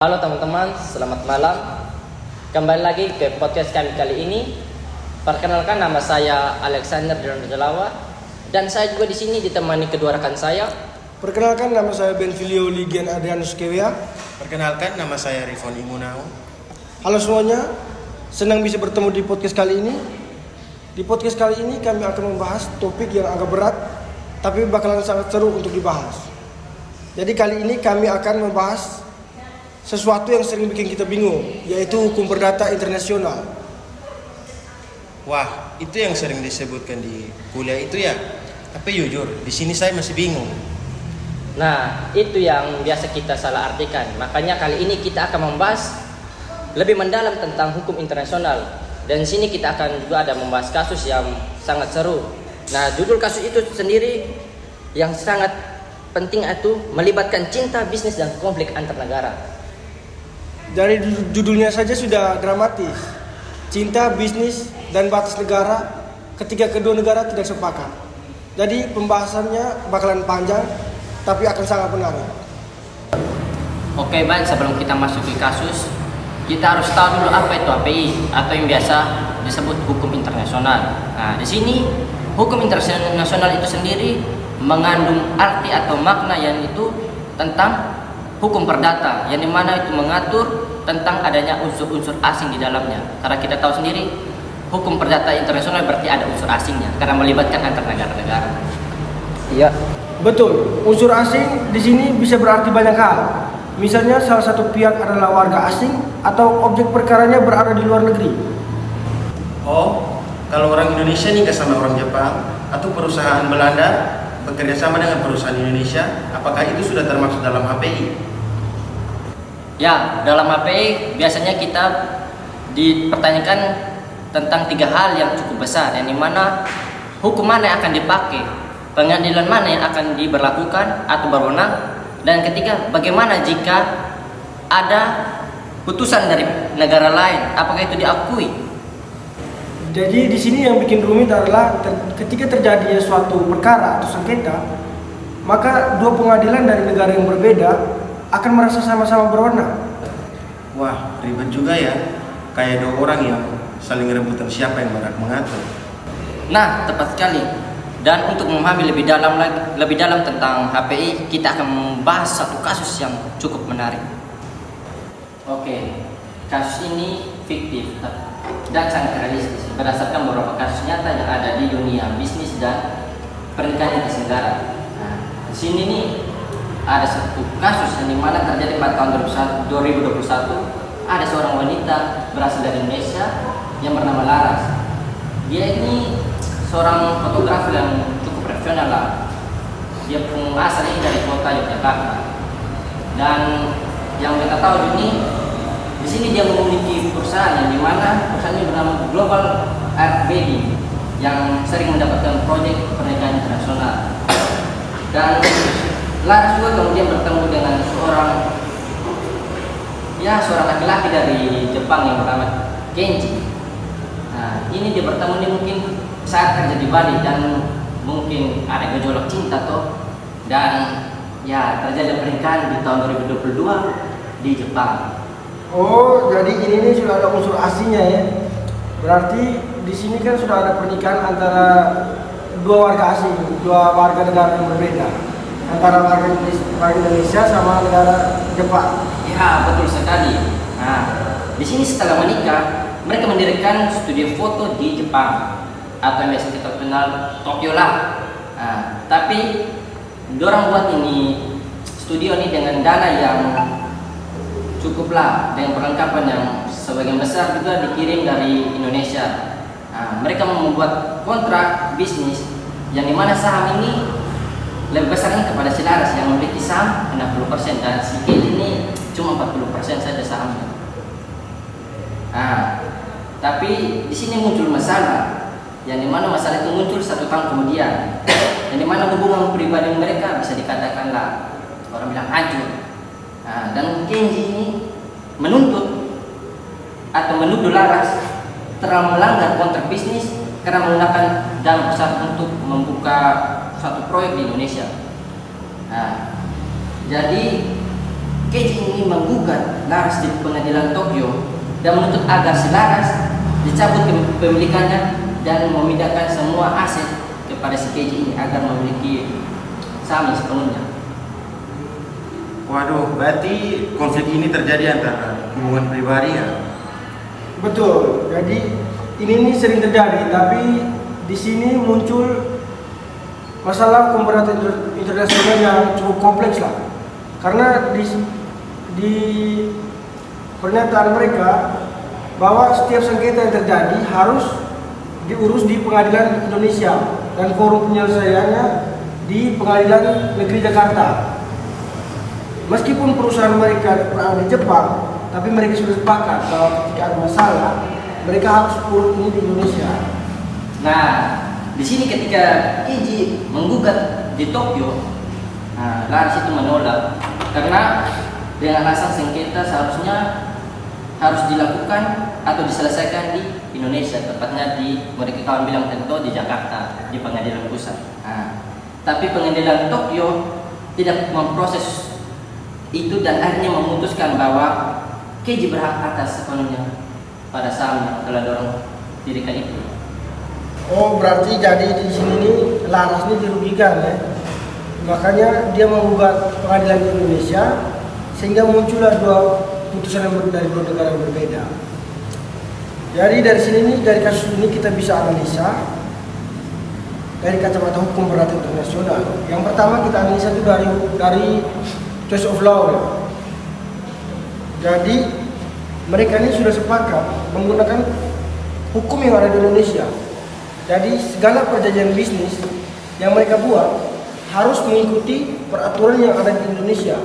Halo teman-teman, selamat malam. Kembali lagi ke podcast kami kali ini. Perkenalkan, nama saya Alexander Jalawa dan saya juga di sini ditemani kedua rekan saya. Perkenalkan, nama saya Benvilio Ligian Adrianus Kewia. Perkenalkan, nama saya Rifon Imunao. Halo semuanya, senang bisa bertemu di podcast kali ini. Di podcast kali ini kami akan membahas topik yang agak berat, tapi bakalan sangat seru untuk dibahas. Jadi kali ini kami akan membahas sesuatu yang sering bikin kita bingung, yaitu hukum perdata internasional. Wah, itu yang sering disebutkan di kuliah itu ya. Tapi jujur, di sini saya masih bingung. Nah, itu yang biasa kita salah artikan. Makanya kali ini kita akan membahas lebih mendalam tentang hukum internasional. Dan di sini kita akan juga ada membahas kasus yang sangat seru. Nah, judul kasus itu sendiri yang sangat penting itu melibatkan cinta, bisnis, dan konflik antar negara. Dari judulnya saja sudah dramatis. Cinta, bisnis, dan batas negara ketika kedua negara tidak sepakat. Jadi pembahasannya bakalan panjang, tapi akan sangat menarik. Oke, baik, sebelum kita masuk ke kasus, kita harus tahu dulu apa itu HPI atau yang biasa disebut hukum internasional. Nah, di sini hukum internasional itu sendiri mengandung arti atau makna yang itu tentang hukum perdata, yang dimana itu mengatur tentang adanya unsur-unsur asing di dalamnya. Karena kita tahu sendiri, hukum perdata internasional berarti ada unsur asingnya, karena melibatkan antar negara-negara. Iya. Betul, unsur asing di sini bisa berarti banyak hal. Misalnya salah satu pihak adalah warga asing atau objek perkaranya berada di luar negeri. Oh, kalau orang Indonesia nikah sama orang Jepang atau perusahaan Belanda bekerja sama dengan perusahaan Indonesia, apakah itu sudah termasuk dalam HPI? Ya, dalam HPI biasanya kita dipertanyakan tentang 3 hal yang cukup besar, yang dimana hukum mana yang akan dipakai, pengadilan mana yang akan diberlakukan atau berwenang, dan ketiga, bagaimana jika ada putusan dari negara lain, apakah itu diakui? Jadi di sini yang bikin rumit adalah ketika terjadi suatu perkara atau sengketa, maka dua pengadilan dari negara yang berbeda akan merasa sama-sama berwenang. Wah, ribet juga ya. Kayak 2 orang yang saling rebutan siapa yang berhak mengatur. Nah, tepat sekali. Dan untuk memahami lebih dalam tentang HPI, kita akan membahas satu kasus yang cukup menarik. Oke, kasus ini fiktif dan sangat realistis berdasarkan beberapa kasus nyata yang ada di dunia bisnis dan pernikahan lintas negara. Nah, di sini nih ada satu kasus yang dimana terjadi pada tahun 2021. Ada seorang wanita berasal dari Indonesia yang bernama Laras. Dia ini seorang fotografer yang cukup profesional lah. Dia pun asalnya dari kota Yogyakarta. Dan yang kita tahu ini, di sini dia memiliki perusahaan yang dimana perusahaan ini bernama Global Art Wedding yang sering mendapatkan proyek pernikahan internasional. Dan Laras juga kemudian bertemu dengan seorang laki-laki dari Jepang yang bernama Kenji. Nah, ini dia bertemu ini mungkin saat kerja di Bali dan mungkin ada gejolak cinta toh, dan ya terjadi pernikahan di tahun 2022 di Jepang. Oh, jadi ini sudah ada unsur aslinya ya. Berarti di sini kan sudah ada pernikahan antara dua warga asing, dua warga negara yang berbeda, antara warga Indonesia sama negara Jepang. Ya, betul sekali. Nah, di sini setelah menikah, mereka mendirikan studio foto di Jepang atau yang biasa kita kenal Tokyo lah. Nah, tapi dorang buat ini studio ini dengan dana yang cukup lah, dengan perlengkapan yang sebagian besar juga dikirim dari Indonesia. Nah, mereka membuat kontrak bisnis yang dimana saham ini lebih besarnya kepada si Laras yang memiliki saham 60% dan si Kenji ini cuma 40% saja sahamnya. Nah, tapi di sini muncul masalah, yang dimana masalah itu muncul 1 tahun kemudian, yang dimana hubungan pribadi mereka bisa dikatakanlah orang bilang hancur. Nah, dan Kenji ini menuntut atau menuduh Laras telah melanggar kontrak bisnis karena menggunakan dana besar untuk membuka suatu proyek di Indonesia. Nah, jadi Keiji ini menggugat Laras di pengadilan Tokyo dan menuntut agar si Laras dicabut kepemilikannya dan memindahkan semua aset kepada si Keiji ini agar memiliki saham sepenuhnya. Waduh, berarti konflik ini terjadi antara hubungan pribadi ya? Betul. Jadi ini sering terjadi, tapi di sini muncul masalah kompetensi internasional yang cukup kompleks lah. Karena di pernyataan mereka bahwa setiap sengketa yang terjadi harus diurus di pengadilan Indonesia dan forum penyelesaiannya di pengadilan negeri Jakarta. Meskipun perusahaan mereka berada di Jepang, tapi mereka sudah sepakat bahwa ketika ada masalah mereka harus urus ini di Indonesia. Nah, di sini ketika Keiji menggugat di Tokyo, nah, Laras itu menolak karena dengan alasan sengketa seharusnya harus dilakukan atau diselesaikan di Indonesia, tepatnya di mereka kawan bilang tentu di Jakarta di pengadilan pusat. Nah, tapi pengadilan Tokyo tidak memproses itu dan akhirnya memutuskan bahwa Keiji berhak atas sepenuhnya pada saham yang telah dorong dirikan itu. Oh, berarti jadi di sini nih Laras ini dirugikan ya. Makanya dia menggugat pengadilan di Indonesia sehingga muncullah dua putusan yang dari dua negara yang berbeda. Jadi dari sini nih, dari kasus ini kita bisa analisa dari kacamata hukum berat internasional. Yang pertama kita analisa itu dari choice of law ya. Jadi mereka ini sudah sepakat menggunakan hukum yang ada di Indonesia. Jadi segala perjanjian bisnis yang mereka buat harus mengikuti peraturan yang ada di Indonesia,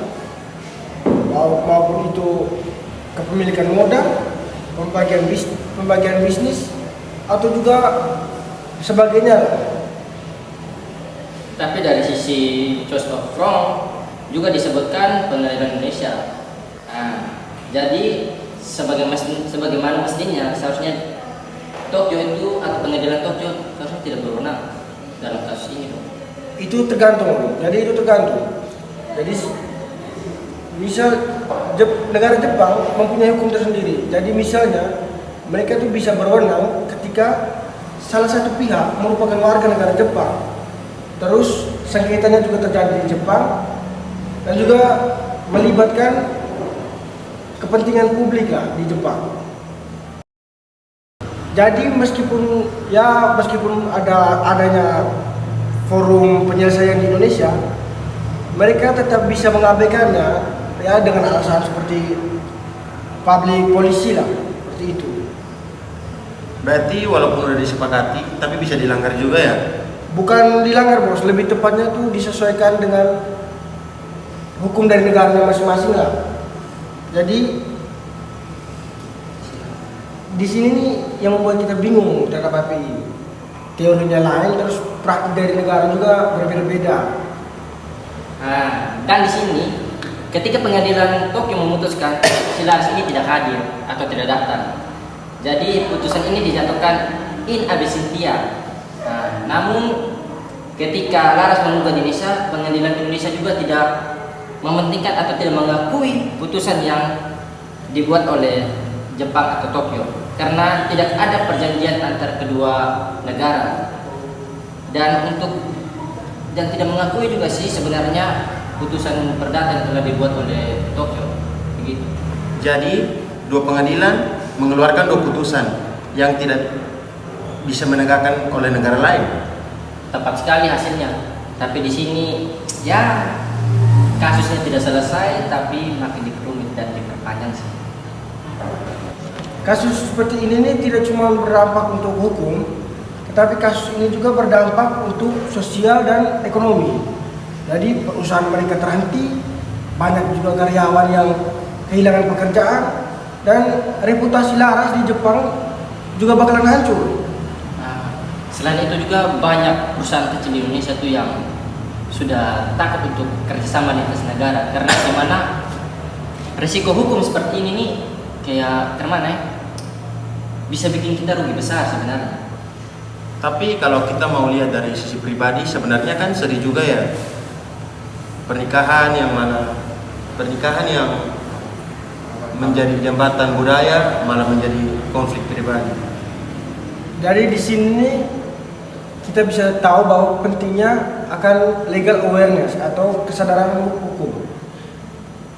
maupun itu kepemilikan modal, pembagian bisnis atau juga sebagainya. Tapi dari sisi choice of law juga disebutkan pengadilan Indonesia. Nah, jadi sebagaimana mestinya seharusnya Tokyo itu atau pengadilan Tokyo seharusnya tidak berwenang dalam kasus ini dong. Itu tergantung. Jadi itu tergantung. Jadi misal negara Jepang mempunyai hukum tersendiri. Jadi misalnya mereka itu bisa berwenang ketika salah satu pihak merupakan warga negara Jepang, terus sengketanya juga terjadi di Jepang dan juga melibatkan kepentingan publik lah di Jepang. Jadi meskipun adanya forum penyelesaian di Indonesia, mereka tetap bisa mengabaikannya ya dengan alasan seperti public policy lah, seperti itu. Berarti walaupun udah disepakati, tapi bisa dilanggar juga ya? Bukan dilanggar bos, lebih tepatnya tuh disesuaikan dengan hukum dari negaranya masing-masing lah. Jadi di sini nih yang membuat kita bingung terhadap HPI. Teorinya lain, terus praktik dari negara juga berbeda-beda. Nah, dan di sini ketika pengadilan Tokyo memutuskan si Laras ini tidak hadir atau tidak datang, jadi putusan ini dijatuhkan in absentia. Nah, namun ketika Laras menggugat Indonesia, pengadilan Indonesia juga tidak mementingkan atau tidak mengakui putusan yang dibuat oleh Jepang atau Tokyo karena tidak ada perjanjian antara kedua negara dan tidak mengakui juga sih sebenarnya putusan perdata yang telah dibuat oleh Tokyo begitu. Jadi dua pengadilan mengeluarkan dua putusan yang tidak bisa menegakkan oleh negara lain. Tepat sekali hasilnya. Tapi di sini ya kasusnya tidak selesai tapi makin diperumit dan diperpanjang sih. Kasus seperti ini nih tidak cuma berdampak untuk hukum, tetapi kasus ini juga berdampak untuk sosial dan ekonomi. Jadi perusahaan mereka terhenti, banyak juga karyawan yang kehilangan pekerjaan, dan reputasi Laras di Jepang juga bakalan hancur. Nah, selain itu juga banyak perusahaan kecil di Indonesia tuh yang sudah takut untuk kerjasama lintas negara karena gimana risiko hukum seperti ini nih kayak kemana ya bisa bikin kita rugi besar sebenarnya. Tapi kalau kita mau lihat dari sisi pribadi sebenarnya kan sedih juga ya, pernikahan yang mana pernikahan yang menjadi jembatan budaya malah menjadi konflik pribadi. Dari di sini kita bisa tahu bahwa pentingnya akan legal awareness atau kesadaran hukum.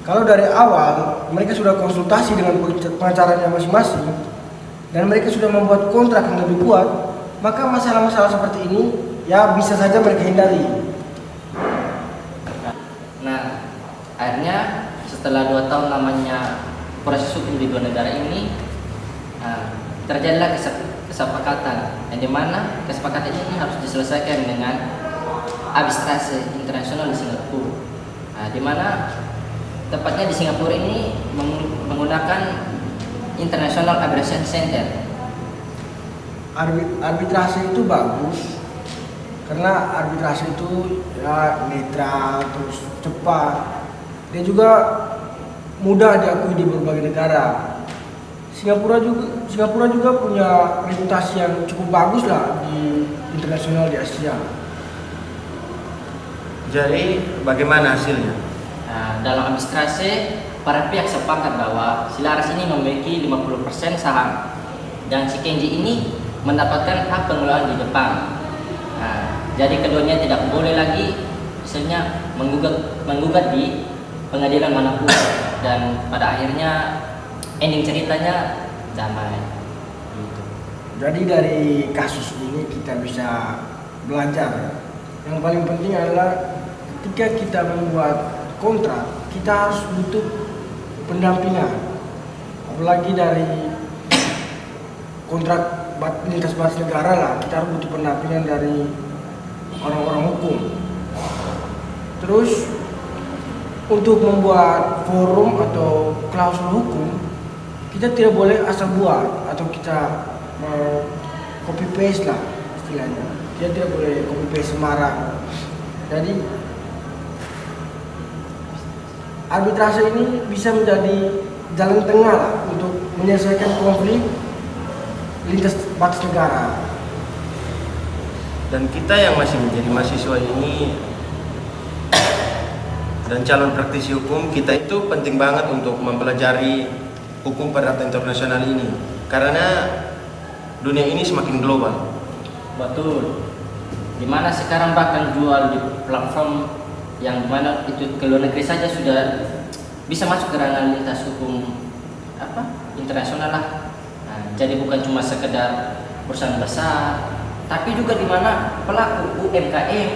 Kalau dari awal mereka sudah konsultasi dengan pengacaranya masing-masing dan mereka sudah membuat kontrak yang lebih kuat, maka masalah-masalah seperti ini ya bisa saja mereka hindari. Nah, akhirnya setelah 2 tahun lamanya proses hukum di 2 negara ini, terjadilah kesepakatan yang dimana kesepakatan ini harus diselesaikan dengan arbitrase internasional di Singapura. Dimana tepatnya di Singapura ini menggunakan International Arbitration Center. Arbitrase itu bagus karena arbitrase itu ya netral, terus cepat, dan juga mudah diakui di berbagai negara. Singapura juga punya reputasi yang cukup bagus lah di internasional di Asia. Jadi bagaimana hasilnya? Dalam arbitrase, para pihak sepakat bahwa si Laras ini memiliki 50% saham dan si Kenji ini mendapatkan hak pengelolaan di Jepang. Jadi keduanya tidak boleh lagi misalnya menggugat di pengadilan manapun, dan pada akhirnya ending ceritanya damai. Gitu. Jadi dari kasus ini kita bisa belajar. Yang paling penting adalah ketika kita membuat kontrak, kita harus butuh pendampingan. Apalagi dari kontrak lintas batas negara lah, kita harus butuh pendampingan dari orang-orang hukum. Terus untuk membuat forum atau klausul hukum, kita tidak boleh asal buat atau kita mau copy paste lah istilahnya. Kita tidak boleh copy paste sembarang. Jadi arbitrase ini bisa menjadi jalan tengah lah untuk menyelesaikan konflik lintas batas negara. Dan kita yang masih menjadi mahasiswa ini dan calon praktisi hukum, kita itu penting banget untuk mempelajari hukum perdata internasional ini, karena dunia ini semakin global. Betul. Dimana sekarang bahkan jual di platform yang dimana itu ke luar negeri saja sudah bisa masuk ke ranah lintas hukum internasional lah. Jadi bukan cuma sekedar perusahaan besar, tapi juga dimana pelaku UMKM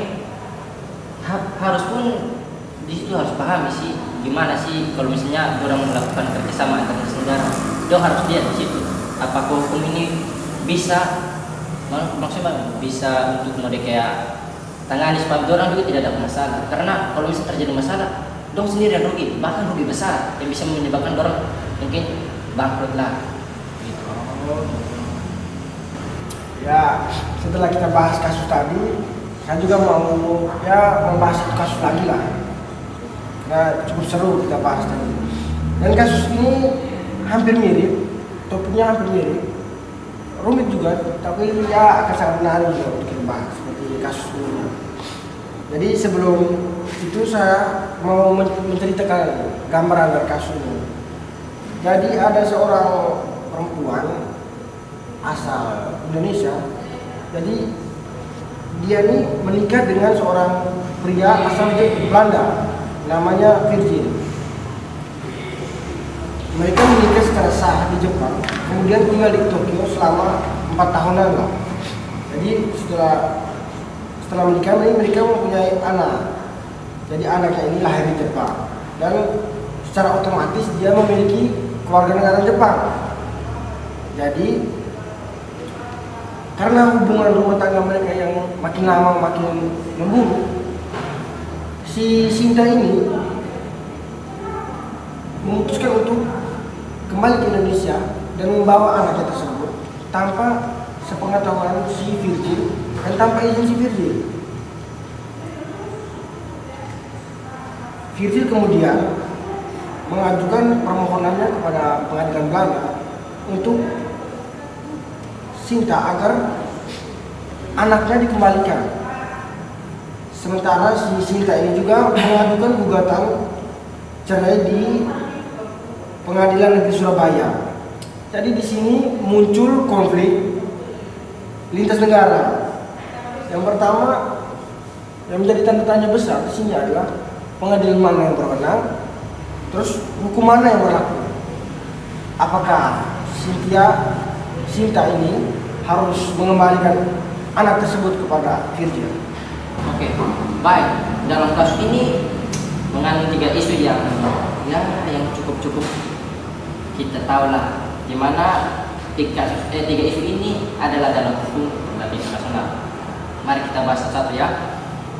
harus pun di situ harus paham sih gimana sih kalau misalnya orang melakukan kerjasama antar negara, dia harus lihat di situ apakah hukum ini bisa maksudnya bisa untuk mode kayak tangani supaya orang juga tidak ada masalah, karena kalau misalnya terjadi masalah dong sendiri yang rugi, bahkan rugi besar yang bisa menyebabkan orang mungkin bangkrut lah gitu. Ya, setelah kita bahas kasus tadi, saya juga mau membahas kasus lagi lah. Nah, cukup seru kita bahas tadi. Dan kasus ini hampir mirip, topiknya hampir mirip, rumit juga, tapi ya akan sangat menarik juga untuk kita bahas seperti kasus ini. Jadi sebelum itu saya mau menceritakan gambaran dari kasus ini. Jadi ada seorang perempuan asal Indonesia. Jadi dia ini menikah dengan seorang pria asal Belanda, namanya Virgil. Mereka menikah secara sah di Jepang, kemudian tinggal di Tokyo selama 4 tahunan lah. Jadi setelah menikah mereka mempunyai anak. Jadi anaknya ini lahir di Jepang dan secara otomatis dia memiliki kewarganegaraan Jepang. Jadi karena hubungan rumah tangga mereka yang makin lama makin memburuk, si Sinta ini memutuskan untuk kembali ke Indonesia dan membawa anaknya tersebut tanpa sepengetahuan si Virgil dan tanpa izin si Virgil. Virgil kemudian mengajukan permohonannya kepada pengadilan Belanda untuk Sinta agar anaknya dikembalikan. Sementara si Sinta ini juga mengajukan gugatan cerai di Pengadilan Negeri Surabaya. Jadi di sini muncul konflik lintas negara. Yang pertama yang menjadi tanda tanya besar di sini adalah pengadilan mana yang berwenang, terus hukum mana yang berlaku. Apakah Sinta ini harus mengembalikan anak tersebut kepada Virgil? Oke, baik. Dalam kasus ini mengandung 3 isu yang cukup kita tahu lah, di mana 3 isu ini adalah dalam hukum internasional. Mari kita bahas satu ya.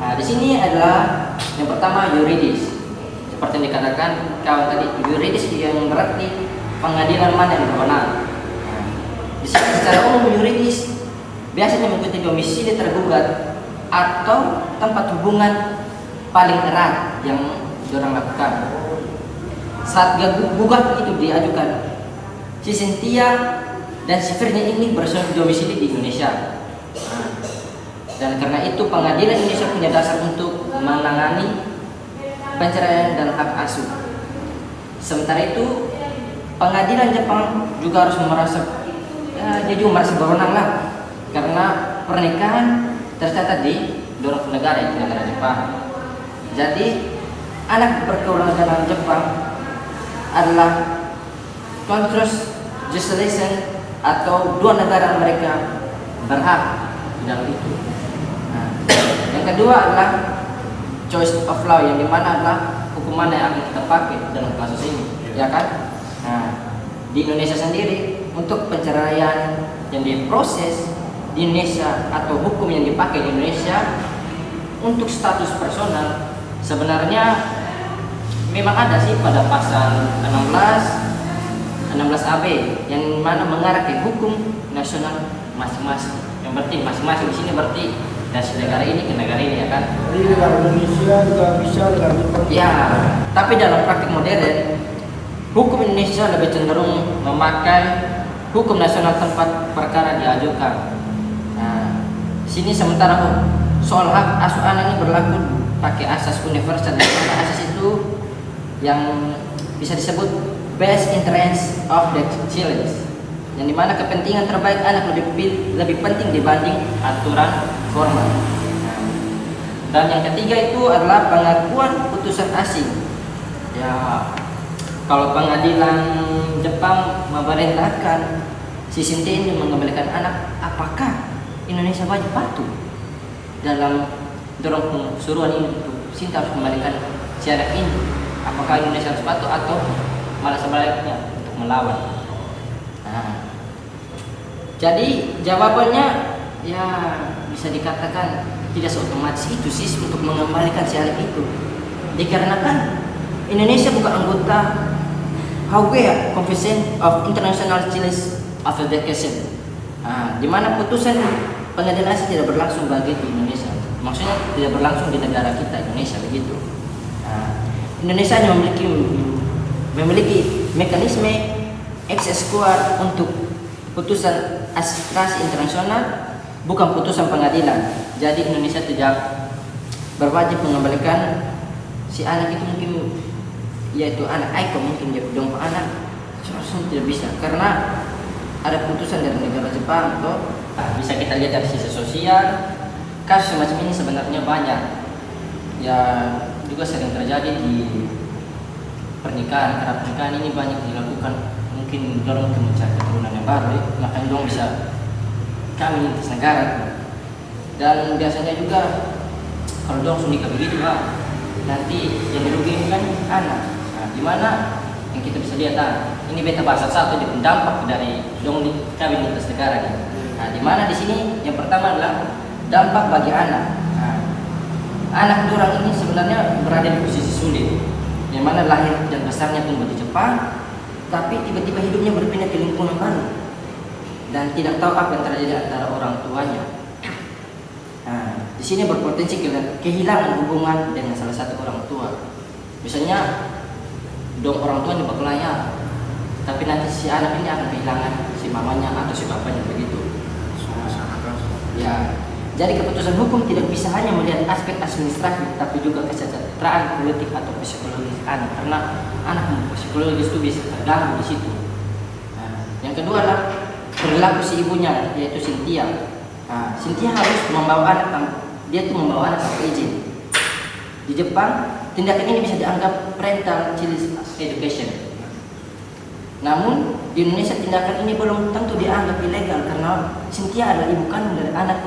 Nah, di sini adalah yang pertama yuridis. Seperti yang dikatakan kawan tadi, yuridis yang berarti pengadilan mana yang berwenang. Nah, di sini secara umum yuridis biasanya mengikuti domisili tergugat atau tempat hubungan paling erat yang diorang lakukan. Saat gugat itu diajukan, si Cynthia dan si Virgil ini berdomisili di Indonesia. Nah, dan karena itu pengadilan Indonesia punya dasar untuk menangani penceraian dan hak asuh. Sementara itu pengadilan Jepang juga harus dia juga merasa berwenang lah, karena pernikahan tercatat di dorong negara, yaitu negara Jepang. Jadi anak berkewarganegaraan Jepang adalah contrast legislation atau 2 negara mereka berhak di dalam itu. Nah, yang kedua adalah choice of law, yang dimana adalah hukuman yang akan kita pakai dalam kasus ini, ya kan? Nah, di Indonesia sendiri untuk penceraian yang diproses di Indonesia atau hukum yang dipakai di Indonesia untuk status personal sebenarnya memang ada sih pada pasal 16AB yang mana mengarah ke hukum nasional masing-masing. Yang berarti masing-masing di sini berarti dari negara ini ke negara ini, ya kan? Jadi negara Indonesia juga bisa negara Jepang. Ya, tapi dalam praktik modern hukum Indonesia lebih cenderung memakai hukum nasional tempat perkara diajukan. Nah, sini sementara soal hak asuh anak ini berlaku pakai asas universal. Asas itu yang bisa disebut best interest of the children, yang dimana kepentingan terbaik anak lebih penting dibanding aturan formal. Dan yang ketiga itu adalah pengakuan putusan asing. Ya, kalau pengadilan Jepang memerintahkan si Cynthia ini mengembalikan anak, apakah Indonesia wajib patuh dalam dorong suruhan ini untuk Sinta harus kembalikan si anak ini? Apakah Indonesia harus patuh atau malah sebaliknya untuk melawan? Nah, jadi jawabannya ya bisa dikatakan tidak seotomatis itu sih untuk mengembalikan si anak itu, dikarenakan Indonesia bukan anggota Hague Convention of International Child Adoption, di mana putusan pengadilan asing tidak berlangsung bagi di Indonesia. Maksudnya tidak berlangsung di negara kita Indonesia begitu. Indonesia hanya memiliki mekanisme ex quo untuk putusan arbitrasi internasional, bukan putusan pengadilan. Jadi Indonesia tidak berwajib mengembalikan si anak itu, mungkin yaitu anak Aiko, mungkin dia dong anak seharusnya tidak bisa karena ada putusan dari negara Jepang. Atau bisa kita lihat dari sisi sosial, kasus semacam ini sebenarnya banyak ya, juga sering terjadi di pernikahan. Karena pernikahan ini banyak dilakukan mungkin dorong untuk mencari keturunan yang baru, makanya dong bisa kami lintas negara. Dan biasanya juga kalau dong sudah nikah begitu Pak, nanti yang dirugikan kan anak. Nah, gimana yang kita bisa lihat ini beta bahas satu di dampak dari dong kami lintas negara gitu. Nah, di mana di sini yang pertama adalah dampak bagi anak. Nah, anak orang ini sebenarnya berada di posisi sulit, yang mana lahir dan besarnya tumbuh di Jepang, tapi tiba-tiba hidupnya berpindah ke lingkungan baru dan tidak tahu apa yang terjadi antara orang tuanya. Nah, di sini berpotensi kehilangan hubungan dengan salah satu orang tua. Misalnya, dong orang tuanya berkelayar, tapi nanti si anak ini akan kehilangan si mamanya atau si bapaknya begitu. Ya, Jadi keputusan hukum tidak bisa hanya melihat aspek administratif, tapi juga kesejahteraan politik atau psikologis anak, karena anak psikologis itu bisa terganggu di situ. Nah, yang kedua adalah perilaku si ibunya, yaitu Cynthia. Nah, Cynthia harus membawa dia tuh membawa anak tanpa izin. Di Jepang, tindakan ini bisa dianggap parental child education. Namun di Indonesia tindakan ini belum tentu dianggap ilegal karena Cynthia adalah ibu kandung dari anak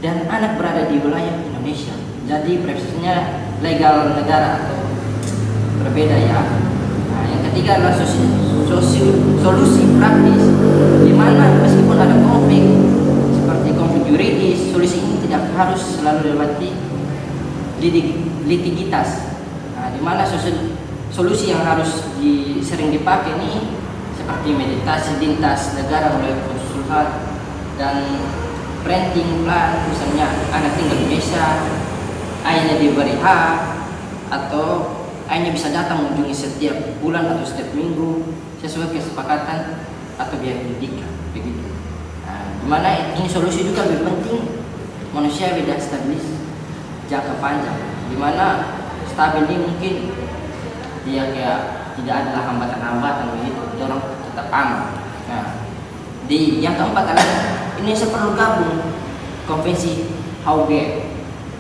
dan anak berada di wilayah Indonesia. Jadi prosesnya legal negara atau berbeda ya. Nah, yang ketiga adalah solusi praktis, di mana meskipun ada konflik seperti konflik yuridis, solusi ini tidak harus selalu lewati litigitas. Nah, di mana solusi yang harus sering dipakai ini seperti meditasi lintas negara melalui konsulat dan parenting plan, misalnya anak tinggal di Indonesia, ayahnya diberi hak atau ayahnya bisa datang mengunjungi setiap bulan atau setiap minggu sesuai kesepakatan atau biaya pendidikan begitu. Nah, dimana ini solusi juga lebih penting manusia beda stabilis jangka panjang, dimana stabil ini mungkin dia kayak tidak ada hambatan-hambatan begitu, orang tetap aman. Nah, yang keempat adalah Indonesia perlu gabung konvensi Hauge,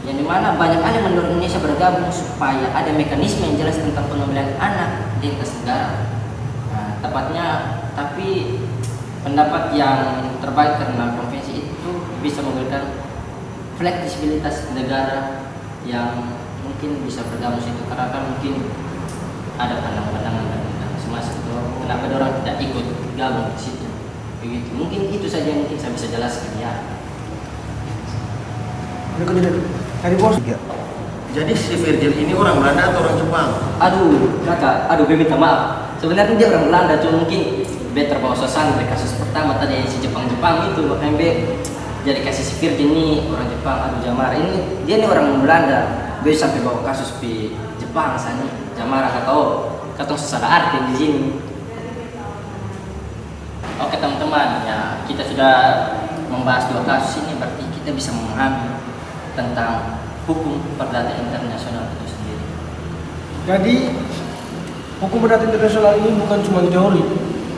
yang dimana banyak hal yang mendorong Indonesia bergabung supaya ada mekanisme yang jelas tentang pengambilan anak di lintas negara. Nah, tepatnya, tapi pendapat yang terbaik karena konvensi itu bisa memberikan fleksibilitas negara yang mungkin bisa bergabung situ, karena kan mungkin ada pandangan-pandangan dan semacam itu. Kenapa orang tidak ikut gabung di situ? Begitu. Mungkin itu saja yang mungkin saya bisa jelaskan ya. Hari bos. Jadi si Virgil ini orang Belanda atau orang Jepang? Aduh, kakak, gue minta maaf. Sebenarnya dia orang Belanda, cuma mungkin B terbawa suasana dari kasus pertama tadi si Jepang itu, makanya B jadi kasih si Virgil ini orang Jepang. Aduh, Jamara ini dia ini orang Belanda. B sampai bawa kasus di Jepang sana. Jamara kata susah arti di sini. Oke teman-teman, ya kita sudah membahas 2 kasus ini, berarti kita bisa memahami tentang hukum perdata internasional itu sendiri. Jadi hukum perdata internasional ini bukan cuma teori,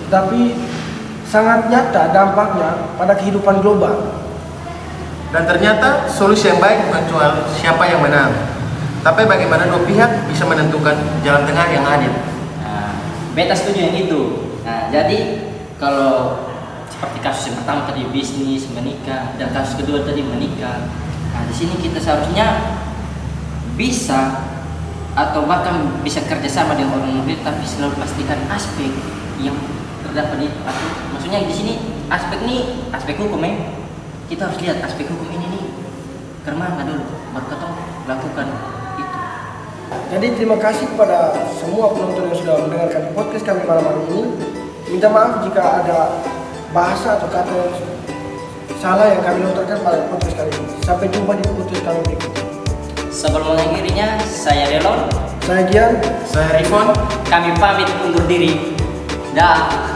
tapi sangat nyata dampaknya pada kehidupan global. Dan ternyata solusi yang baik bukan cuma siapa yang menang, tapi bagaimana dua pihak bisa menentukan jalan tengah yang adil. Nah, beta setuju yang itu. Nah, jadi kalau seperti kasus yang pertama tadi bisnis menikah dan kasus kedua tadi menikah, nah di sini kita seharusnya bisa atau bahkan bisa kerjasama dengan orang lain, tapi selalu pastikan aspek yang terdapat itu. Atau maksudnya di sini aspek ini aspek hukum kita harus lihat aspek hukum ini nih kemana dulu baru kita lakukan itu. Jadi terima kasih kepada semua penonton yang sudah mendengarkan podcast kami malam hari ini. Minta maaf jika ada bahasa atau kata yang salah yang kami lontarkan pada podcast kali ini. Sampai jumpa di podcast kami berikutnya. Sebelum mengakhirinya, saya Delon, Saya Gian, Saya Rifon. kami pamit undur diri. Dah.